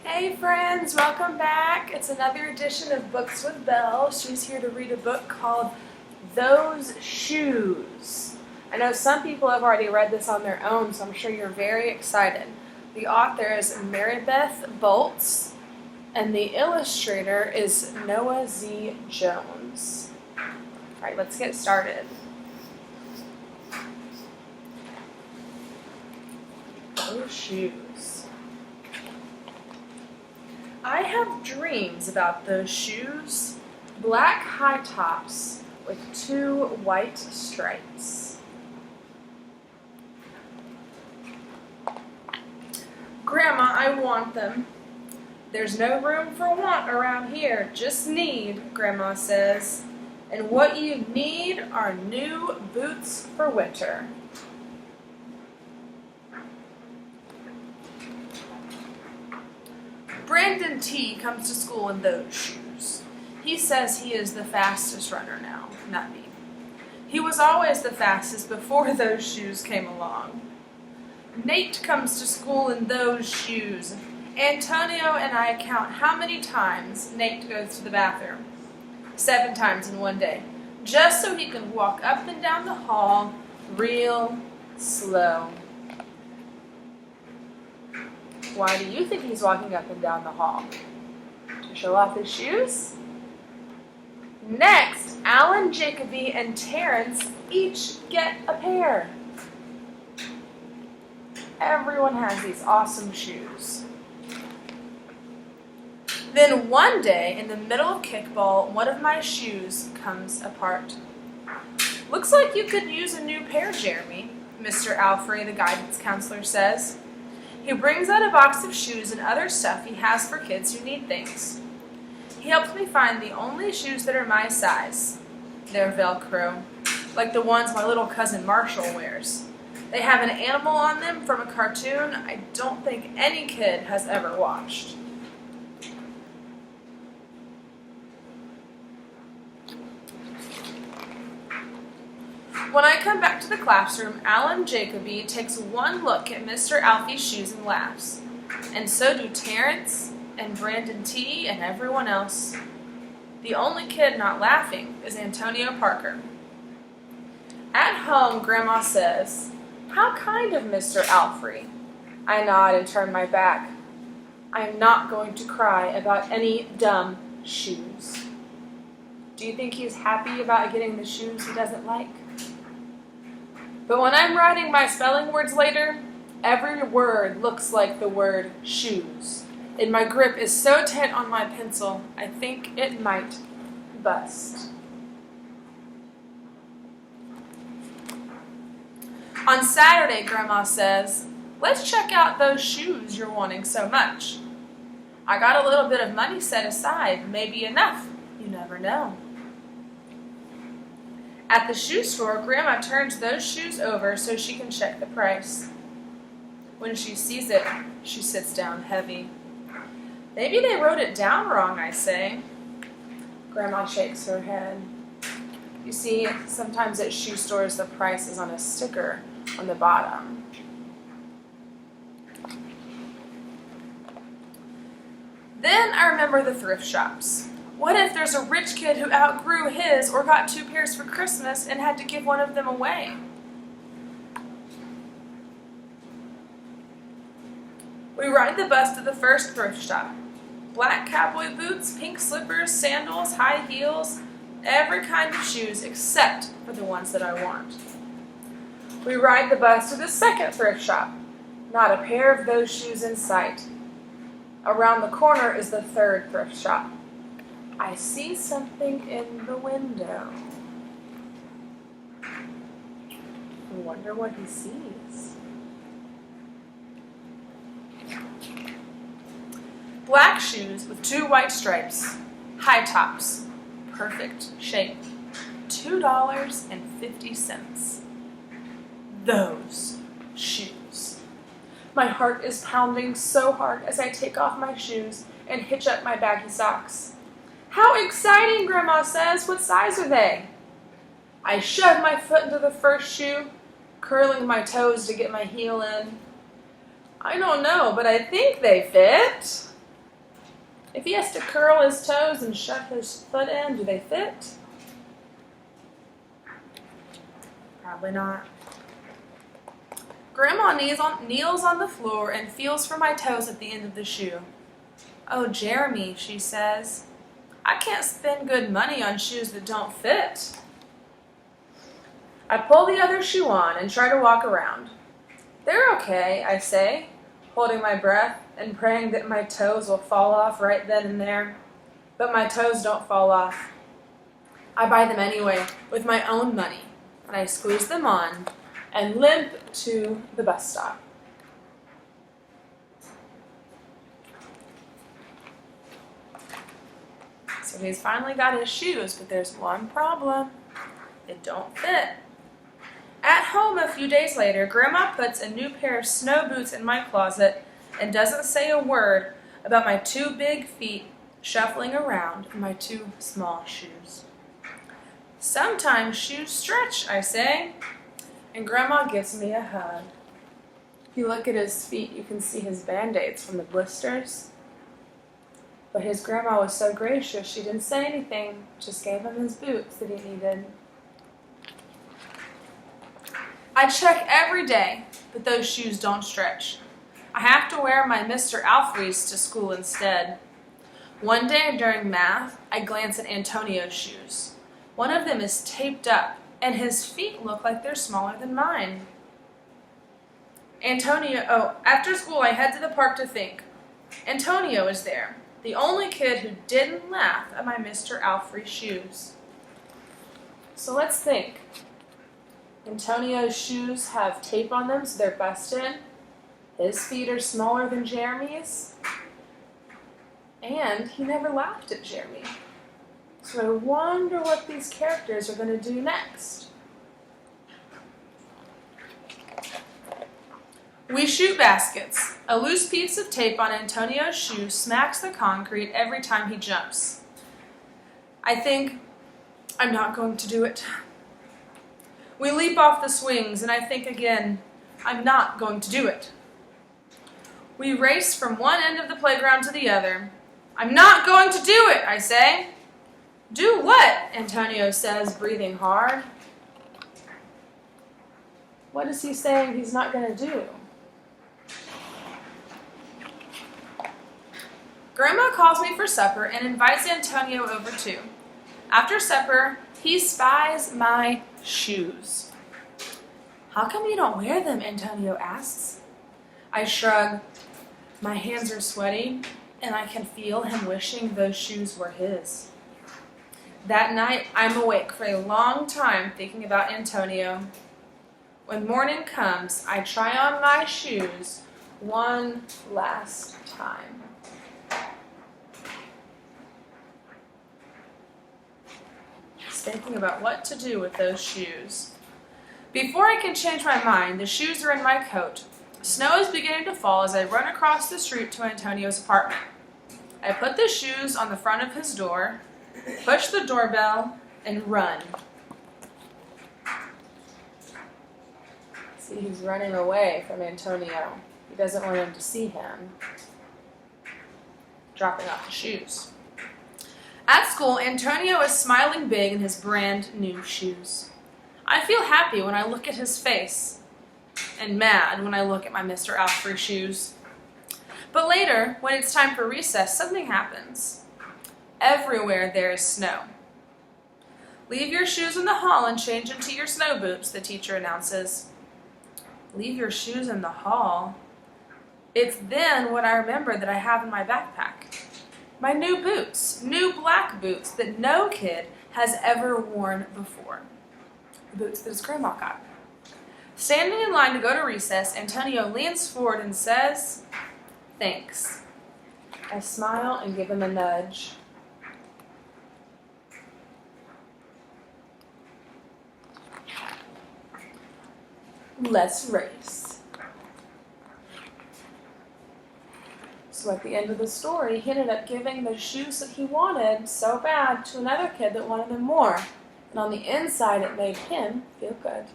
Hey friends, welcome back. It's another edition of Books with Belle. She's here to read a book called Those Shoes. I know some people have already read this on their own, so I'm sure you're very excited. The author is Marybeth Boltz, and the illustrator is Noah Z. Jones. All right, let's get started. Those shoes. I have dreams about those shoes, black high tops with 2 white stripes. Grandma, I want them. There's no room for want around here, just need, Grandma says. And what you need are new boots for winter. Brandon T. comes to school in those shoes. He says he is the fastest runner now, not me. He was always the fastest before those shoes came along. Nate comes to school in those shoes. Antonio and I count how many times Nate goes to the bathroom. 7 times in one day, just so he can walk up and down the hall real slow. Why do you think he's walking up and down the hall? To show off his shoes? Next, Alan, Jacoby, and Terrence each get a pair. Everyone has these awesome shoes. Then one day, in the middle of kickball, one of my shoes comes apart. Looks like you could use a new pair, Jeremy, Mr. Alfrey, the guidance counselor, says. He brings out a box of shoes and other stuff he has for kids who need things. He helps me find the only shoes that are my size. They're Velcro, like the ones my little cousin Marshall wears. They have an animal on them from a cartoon I don't think any kid has ever watched. When I come back to the classroom, Alan Jacoby takes one look at Mr. Alfie's shoes and laughs. And so do Terrence and Brandon T. and everyone else. The only kid not laughing is Antonio Parker. At home, Grandma says, "How kind of Mr. Alfrey." I nod and turn my back. I am not going to cry about any dumb shoes. Do you think he's happy about getting the shoes he doesn't like? But when I'm writing my spelling words later, every word looks like the word shoes. And my grip is so tight on my pencil, I think it might bust. On Saturday, Grandma says, "Let's check out those shoes you're wanting so much. I got a little bit of money set aside, maybe enough, you never know." At the shoe store, Grandma turns those shoes over so she can check the price. When she sees it, she sits down heavy. "Maybe they wrote it down wrong," I say. Grandma shakes her head. You see, sometimes at shoe stores the price is on a sticker on the bottom. Then I remember the thrift shops. What if there's a rich kid who outgrew his or got 2 pairs for Christmas and had to give one of them away? We ride the bus to the first thrift shop. Black cowboy boots, pink slippers, sandals, high heels, every kind of shoes except for the ones that I want. We ride the bus to the second thrift shop. Not a pair of those shoes in sight. Around the corner is the third thrift shop. I see something in the window. I wonder what he sees. Black shoes with 2 white stripes, high tops, perfect shape, $2.50. Those shoes. My heart is pounding so hard as I take off my shoes and hitch up my baggy socks. "How exciting," Grandma says. "What size are they?" I shove my foot into the first shoe, curling my toes to get my heel in. I don't know, but I think they fit. If he has to curl his toes and shove his foot in, do they fit? Probably not. Grandma kneels on the floor and feels for my toes at the end of the shoe. "Oh, Jeremy," she says, "I can't spend good money on shoes that don't fit." I pull the other shoe on and try to walk around. "They're okay," I say, holding my breath and praying that my toes will fall off right then and there. But my toes don't fall off. I buy them anyway with my own money, and I squeeze them on and limp to the bus stop. So he's finally got his shoes, but there's one problem. They don't fit. At home a few days later, Grandma puts a new pair of snow boots in my closet and doesn't say a word about my 2 big feet shuffling around in my 2 small shoes. "Sometimes shoes stretch," I say, and Grandma gives me a hug. If you look at his feet, you can see his band-aids from the blisters. But his grandma was so gracious, she didn't say anything, just gave him his boots that he needed. I check every day, but those shoes don't stretch. I have to wear my Mr. Alfrey's to school instead. One day during math, I glance at Antonio's shoes. One of them is taped up, and his feet look like they're smaller than mine. After school I head to the park to think. Antonio is there, the only kid who didn't laugh at my Mr. Alfrey shoes. So let's think. Antonio's shoes have tape on them so they're busted. His feet are smaller than Jeremy's. And he never laughed at Jeremy. So I wonder what these characters are going to do next. We shoot baskets. A loose piece of tape on Antonio's shoe smacks the concrete every time he jumps. I think, I'm not going to do it. We leap off the swings, and I think again, I'm not going to do it. We race from one end of the playground to the other. I'm not going to do it, I say. Do what? Antonio says, breathing hard. What is he saying he's not going to do? Grandma calls me for supper and invites Antonio over too. After supper, he spies my shoes. How come you don't wear them? Antonio asks. I shrug. My hands are sweaty, and I can feel him wishing those shoes were his. That night, I'm awake for a long time thinking about Antonio. When morning comes, I try on my shoes one last time. Thinking about what to do with those shoes. Before I can change my mind, the shoes are in my coat. Snow is beginning to fall as I run across the street to Antonio's apartment. I put the shoes on the front of his door, push the doorbell, and run. See, he's running away from Antonio. He doesn't want him to see him. Dropping off the shoes. At school, Antonio is smiling big in his brand new shoes. I feel happy when I look at his face, and mad when I look at my Mr. Alfrey shoes. But later, when it's time for recess, something happens. Everywhere there is snow. Leave your shoes in the hall and change into your snow boots, the teacher announces. Leave your shoes in the hall? It's then what I remember that I have in my backpack. My new boots, new black boots that no kid has ever worn before. The boots that his grandma got. Standing in line to go to recess, Antonio leans forward and says, "Thanks." I smile and give him a nudge. Let's race. So at the end of the story, he ended up giving the shoes that he wanted so bad to another kid that wanted them more. And on the inside, it made him feel good.